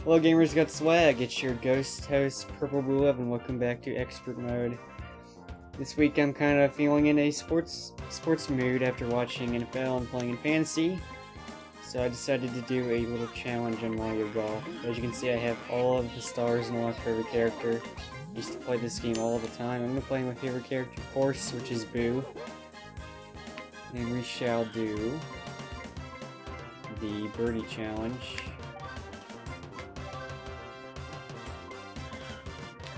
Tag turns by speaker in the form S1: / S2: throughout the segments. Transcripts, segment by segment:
S1: Hello gamers, got swag. It's your ghost host Purple Blue Love, and welcome back to Expert Mode. This week I'm kind of feeling in a sports mood after watching NFL and playing in fantasy. So I decided to do a little challenge on Mario Golf. As you can see, I have all of the stars unlocked for every character. I used to play this game all the time. I'm going to play my favorite character, of course, which is Boo. And we shall do the Birdie challenge.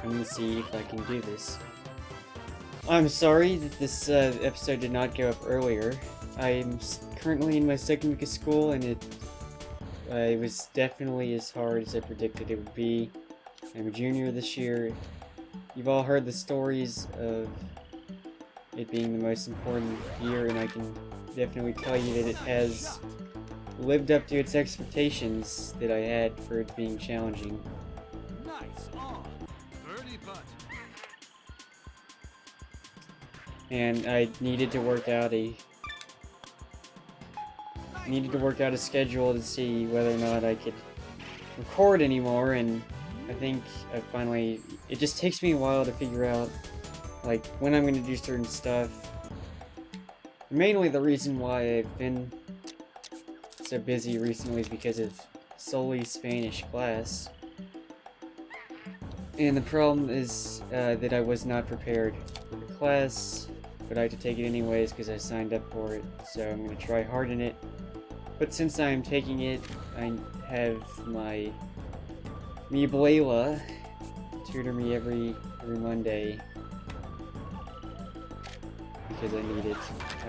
S1: I'm gonna see if I can do this. I'm sorry that this episode did not go up earlier. I'm currently in my second week of school, and it was definitely as hard as I predicted it would be. I'm a junior this year. You've all heard the stories of it being the most important year, and I can definitely tell you that it has lived up to its expectations that I had for it being challenging. And I needed to work out a schedule to see whether or not I could record anymore, and I think I finally, it just takes me a while to figure out like when I'm going to do certain stuff. Mainly the reason why I've been so busy recently is because of solely Spanish class. And the problem is that I was not prepared for the class, but I had to take it anyways because I signed up for it, so I'm going to try hard in it. But since I'm taking it, I have my abuela tutor me every Monday because I need it.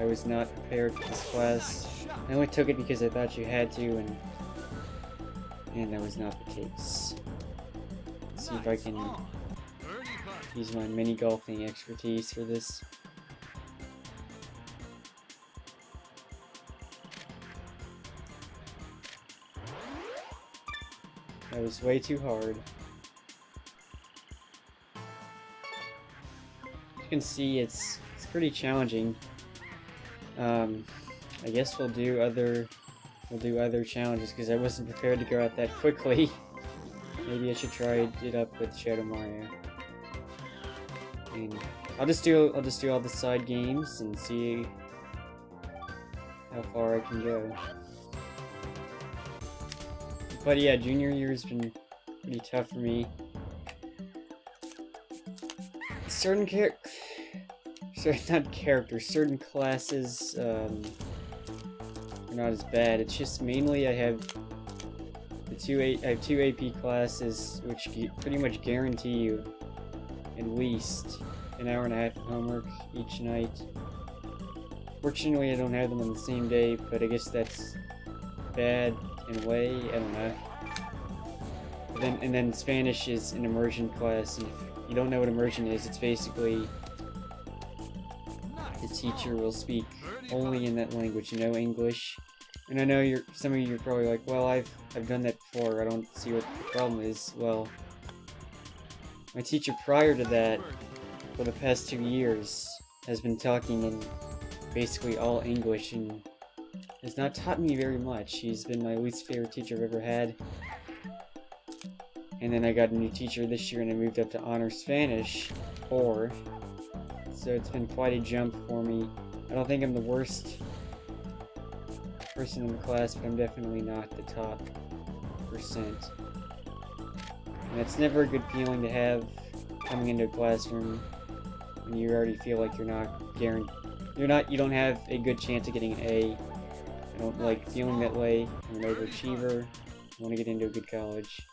S1: I was not prepared for this class. I only took it because I thought you had to, and that was not the case. Let's see if I can use my mini golfing expertise for this. That was way too hard. You can see it's pretty challenging. I guess we'll do other challenges because I wasn't prepared to go out that quickly. Maybe I should try it up with Shadow Mario. And I'll just do all the side games and see how far I can go. But yeah, junior year has been pretty tough for me. Certain classes are not as bad. It's just mainly I have two AP classes which pretty much guarantee you at least an hour and a half of homework each night. Fortunately, I don't have them on the same day, but I guess that's bad in a way. I don't know. And then Spanish is an immersion class, and if you don't know what immersion is, it's basically the teacher will speak only in that language, no English. And I know some of you are probably like, well, I've done that before. I don't see what the problem is. Well, my teacher prior to that, for the past 2 years, has been talking in basically all English and has not taught me very much. He's been my least favorite teacher I've ever had. And then I got a new teacher this year, and I moved up to Honor Spanish 4. So it's been quite a jump for me. I don't think I'm the worst person in the class, but I'm definitely not the top percent. And it's never a good feeling to have coming into a classroom when you already feel like you don't have a good chance of getting an A. I don't like feeling that way. I'm an overachiever. I want to get into a good college.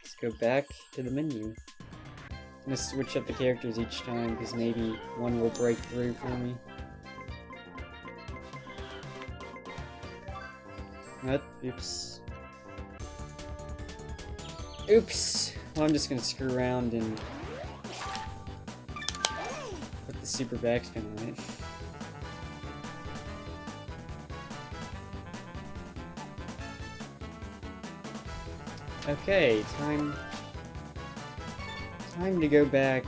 S1: Let's go back to the menu. I'm going to switch up the characters each time because maybe one will break through for me. Oops. Oops! Well, I'm just gonna screw around and put the super backspin on it. Okay, time to go back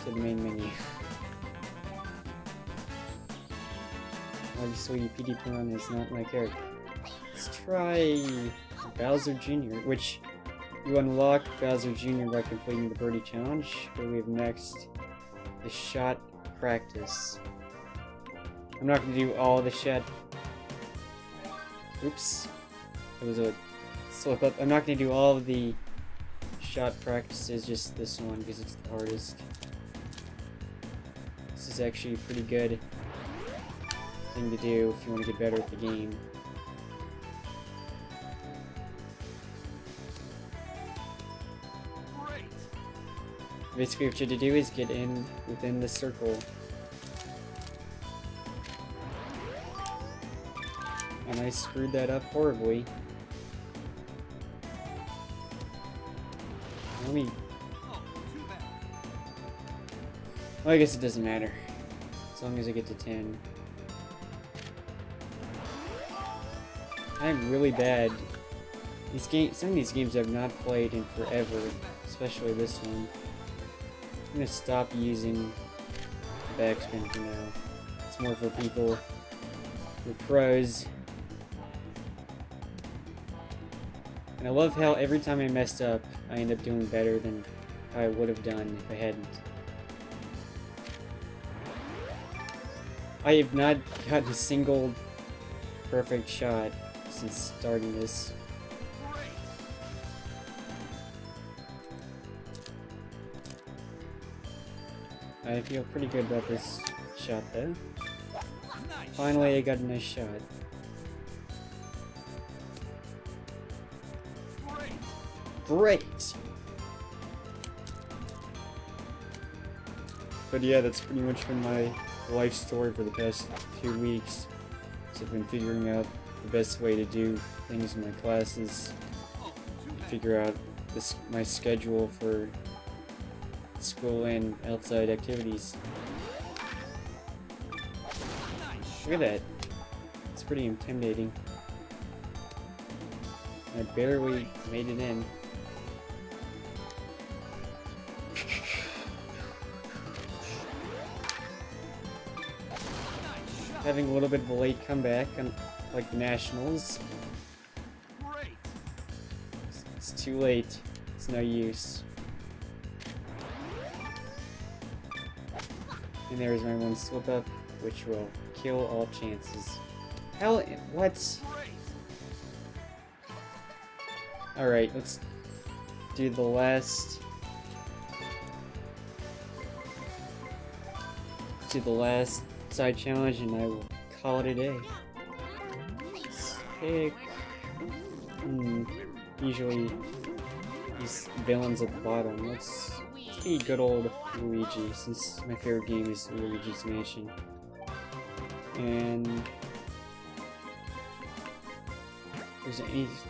S1: to the main menu. Obviously, PD Piranha is not my character. Let's try Bowser Jr., which you unlock Bowser Jr. by completing the Birdie challenge. What do we have next? The shot practice. I'm not going to do all the shot. Oops. It was a slip up. I'm not going to do all of the shot practices, just this one because it's the hardest. This is actually a pretty good thing to do if you want to get better at the game. Basically what you have to do is get in within the circle. And I screwed that up horribly. Let me... Well, I guess it doesn't matter. As long as I get to 10. I'm really bad. Some of these games I've not played in forever, especially this one. I'm gonna stop using backspin for now. It's more for people who are pros. And I love how every time I messed up, I end up doing better than I would have done if I hadn't. I have not gotten a single perfect shot since starting this. I feel pretty good about this shot though. Finally, I got a nice shot. Great! But yeah, that's pretty much been my life story for the past 2 weeks. So I've been figuring out the best way to do things in my classes, figure out my schedule for school and outside activities. Look at that. It's pretty intimidating. I barely made it in. Having a little bit of a late comeback on like the Nationals. It's too late. It's no use. And there's my one slip up, which will kill all chances. Hell, what? Alright, let's do the last... Let's do the last side challenge and I will call it a day. Let's pick... Usually these villains at the bottom. Let's be good old Luigi, since my favorite game is Luigi's Mansion. And... Is there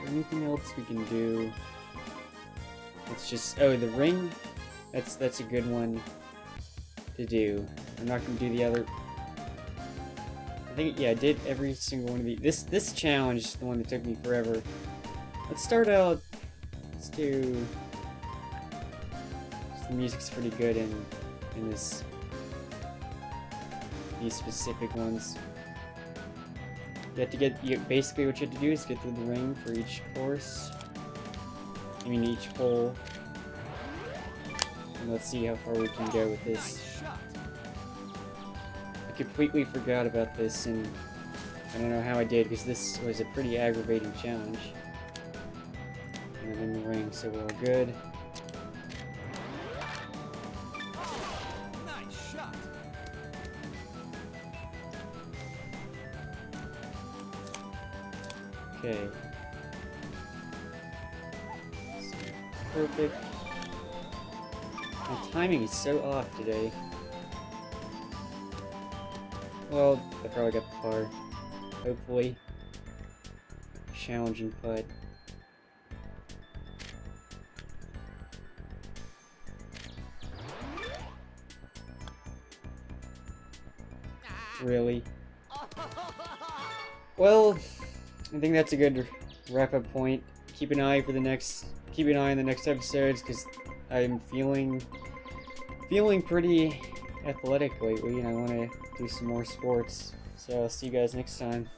S1: anything else we can do? It's just... Oh, the ring? That's a good one to do. I'm not gonna do the other... I think, yeah, I did every single one of these. This challenge, the one that took me forever. Let's start out... Let's do... The music's pretty good in these specific ones. You have to basically what you have to do is get through the ring for each course. I mean each hole. And let's see how far we can go with this. I completely forgot about this and I don't know how I did because this was a pretty aggravating challenge. And I'm in the ring, so we're all good. Okay. Perfect. My timing is so off today. Well, I probably got the par. Hopefully. Challenging putt. Really? Well, I think that's a good wrap-up point. Keep an eye on the next episodes because I'm feeling feeling pretty athletic lately, and I want to do some more sports. So I'll see you guys next time.